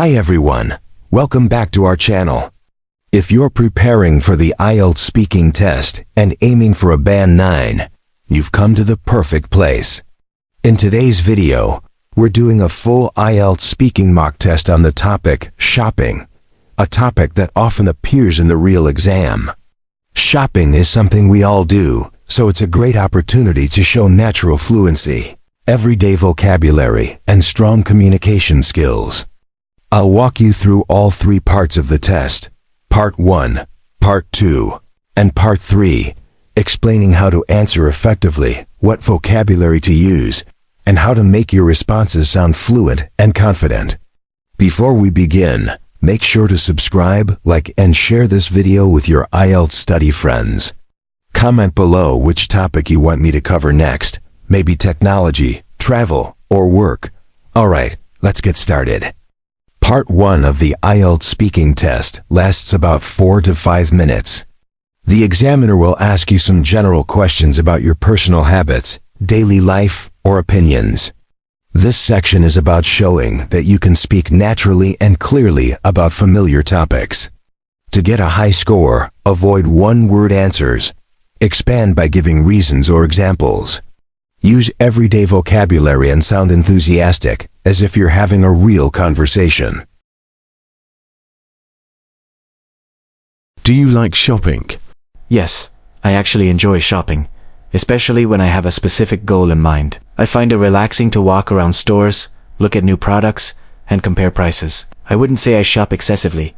Hi everyone, welcome back to our channel. If you're preparing for the IELTS speaking test and aiming for a band 9, you've come to the perfect place. In today's video, we're doing a full IELTS speaking mock test on the topic shopping, a topic that often appears in the real exam. Shopping is something we all do, so it's a great opportunity to show natural fluency, everyday vocabulary, and strong communication skills. I'll walk you through all three parts of the test, Part 1, Part 2, and Part 3, explaining how to answer effectively, what vocabulary to use, and how to make your responses sound fluent and confident. Before we begin, make sure to subscribe, like, and share this video with your IELTS study friends. Comment below which topic you want me to cover next, maybe technology, travel, or work. Alright, let's get started. Part 1 of the IELTS speaking test lasts about 4 to 5 minutes. The examiner will ask you some general questions about your personal habits, daily life, or opinions. This section is about showing that you can speak naturally and clearly about familiar topics. To get a high score, avoid one-word answers. Expand by giving reasons or examples. Use everyday vocabulary and sound enthusiastic, as if you're having a real conversation. Do you like shopping? Yes, I actually enjoy shopping, especially when I have a specific goal in mind. I find it relaxing to walk around stores, look at new products, and compare prices. I wouldn't say I shop excessively,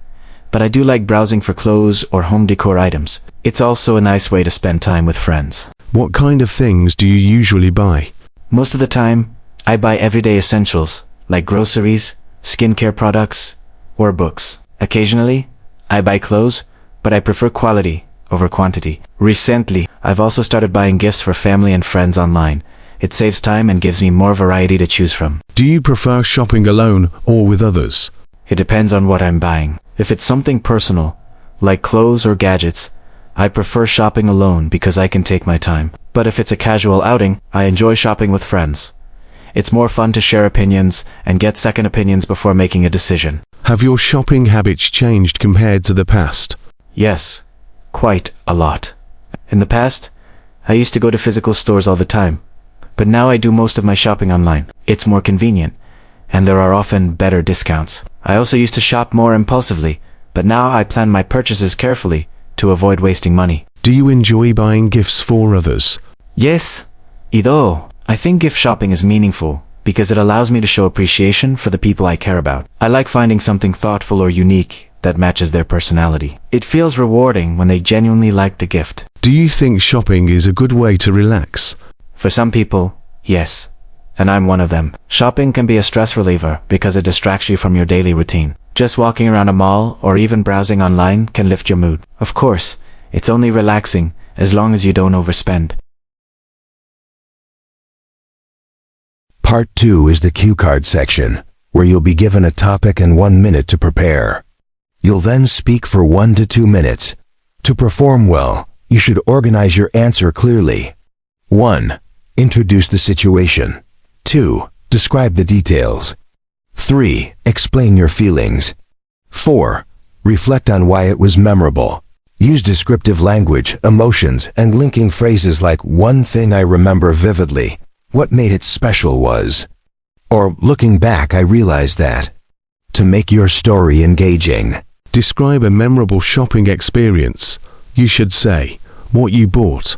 but I do like browsing for clothes or home decor items. It's also a nice way to spend time with friends. What kind of things do you usually buy? Most of the time, I buy everyday essentials, like groceries, skincare products, or books. Occasionally, I buy clothes, but I prefer quality over quantity. Recently, I've also started buying gifts for family and friends online. It saves time and gives me more variety to choose from. Do you prefer shopping alone or with others? It depends on what I'm buying. If it's something personal, like clothes or gadgets, I prefer shopping alone because I can take my time. But if it's a casual outing, I enjoy shopping with friends. It's more fun to share opinions and get second opinions before making a decision. Have your shopping habits changed compared to the past? Yes, quite a lot. In the past, I used to go to physical stores all the time, but now I do most of my shopping online. It's more convenient, and there are often better discounts. I also used to shop more impulsively, but now I plan my purchases carefully to avoid wasting money. Do you enjoy buying gifts for others? Yes, though I think gift shopping is meaningful because it allows me to show appreciation for the people I care about. I like finding something thoughtful or unique that matches their personality. It feels rewarding when they genuinely like the gift. Do you think shopping is a good way to relax? For some people, yes, and I'm one of them. Shopping can be a stress reliever because it distracts you from your daily routine. Just walking around a mall or even browsing online can lift your mood. Of course, it's only relaxing as long as you don't overspend. Part 2 is the cue card section, where you'll be given a topic and 1 minute to prepare. You'll then speak for 1 to 2 minutes. To perform well, you should organize your answer clearly. 1. Introduce the situation. 2. Describe the details. 3. Explain your feelings. 4. Reflect on why it was memorable. Use descriptive language, emotions, and linking phrases like "one thing I remember vividly," "what made it special was," or "looking back I realized that," to make your story engaging. Describe a memorable shopping experience. You should say what you bought,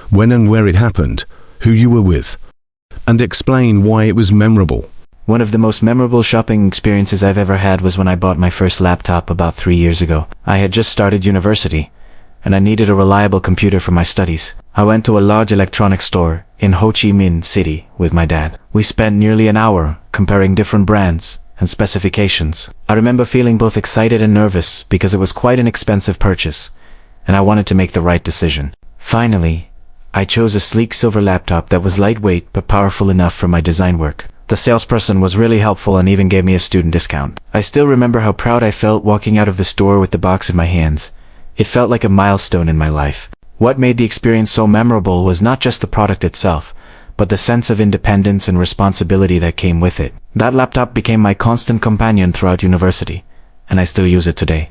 when and where it happened, who you were with, and explain why it was memorable. One of the most memorable shopping experiences I've ever had was when I bought my first laptop about 3 years ago. I had just started university, and I needed a reliable computer for my studies. I went to a large electronics store in Ho Chi Minh City with my dad. We spent nearly an hour comparing different brands and specifications. I remember feeling both excited and nervous because it was quite an expensive purchase, and I wanted to make the right decision. Finally, I chose a sleek silver laptop that was lightweight but powerful enough for my design work. The salesperson was really helpful and even gave me a student discount. I still remember how proud I felt walking out of the store with the box in my hands. It felt like a milestone in my life. What made the experience so memorable was not just the product itself, but the sense of independence and responsibility that came with it. That laptop became my constant companion throughout university, and I still use it today.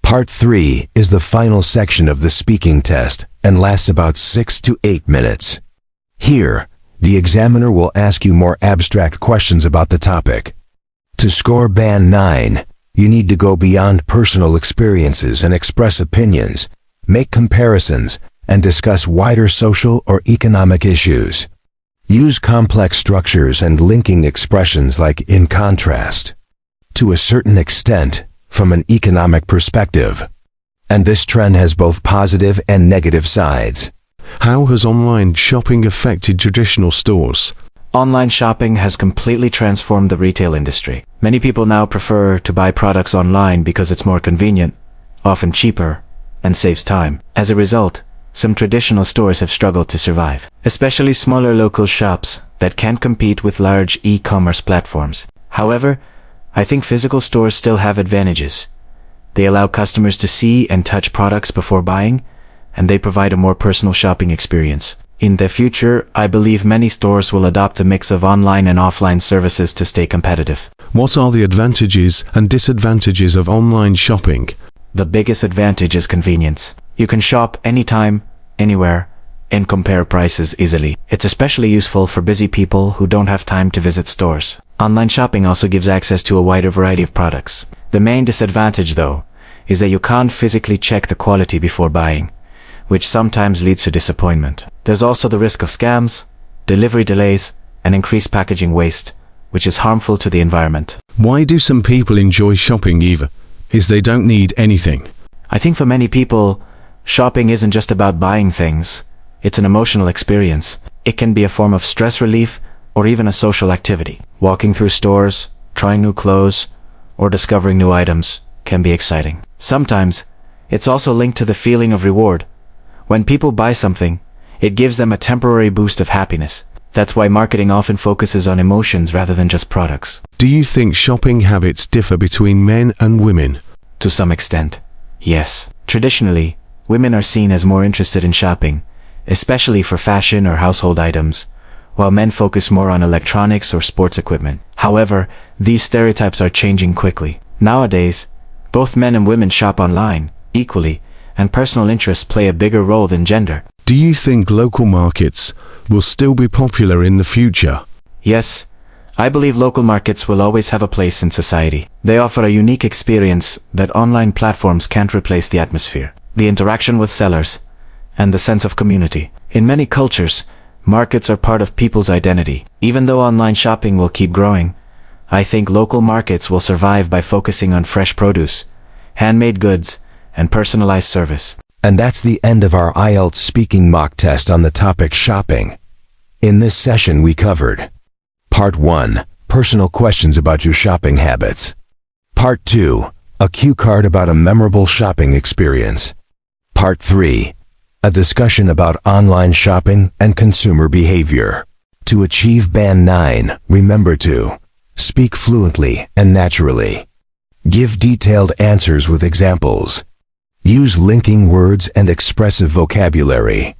Part 3 is the final section of the speaking test and lasts about 6 to 8 minutes. Here, the examiner will ask you more abstract questions about the topic. To score Band 9, you need to go beyond personal experiences and express opinions, make comparisons, and discuss wider social or economic issues. Use complex structures and linking expressions like in contrast. To a certain extent, from an economic perspective. And this trend has both positive and negative sides. How has online shopping affected traditional stores? Online shopping has completely transformed the retail industry. Many people now prefer to buy products online because it's more convenient, often cheaper, and saves time. As a result, some traditional stores have struggled to survive, especially smaller local shops that can't compete with large e-commerce platforms. However, I think physical stores still have advantages. They allow customers to see and touch products before buying, and they provide a more personal shopping experience. In the future, I believe many stores will adopt a mix of online and offline services to stay competitive. What are the advantages and disadvantages of online shopping? The biggest advantage is convenience. You can shop anytime, anywhere, and compare prices easily. It's especially useful for busy people who don't have time to visit stores. Online shopping also gives access to a wider variety of products. The main disadvantage, though, is that you can't physically check the quality before buying, which sometimes leads to disappointment. There's also the risk of scams, delivery delays, and increased packaging waste, which is harmful to the environment. Why do some people enjoy shopping even if they don't need anything? I think for many people, shopping isn't just about buying things. It's an emotional experience. It can be a form of stress relief or even a social activity. Walking through stores, trying new clothes, or discovering new items can be exciting. Sometimes, it's also linked to the feeling of reward. When people buy something, it gives them a temporary boost of happiness. That's why marketing often focuses on emotions rather than just products. Do you think shopping habits differ between men and women? To some extent, yes. Traditionally, women are seen as more interested in shopping, especially for fashion or household items, while men focus more on electronics or sports equipment. However, these stereotypes are changing quickly. Nowadays, both men and women shop online, equally, and personal interests play a bigger role than gender. Do you think local markets will still be popular in the future? Yes, I believe local markets will always have a place in society. They offer a unique experience that online platforms can't replace: the atmosphere, the interaction with sellers, and the sense of community. In many cultures, markets are part of people's identity. Even though online shopping will keep growing, I think local markets will survive by focusing on fresh produce, handmade goods, and personalized service. And that's the end of our IELTS speaking mock test on the topic shopping. In this session we covered Part 1, personal questions about your shopping habits. Part 2, a cue card about a memorable shopping experience. Part 3, a discussion about online shopping and consumer behavior. To achieve Band 9, remember to speak fluently and naturally. Give detailed answers with examples. Use linking words and expressive vocabulary.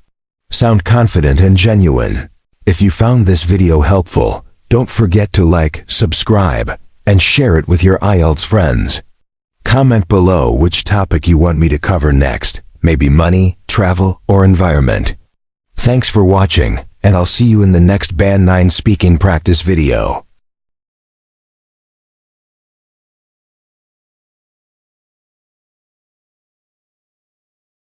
Sound confident and genuine. If you found this video helpful, don't forget to like, subscribe, and share it with your IELTS friends. Comment below which topic you want me to cover next, maybe money, travel, or environment. Thanks for watching, and I'll see you in the next Band 9 speaking practice video.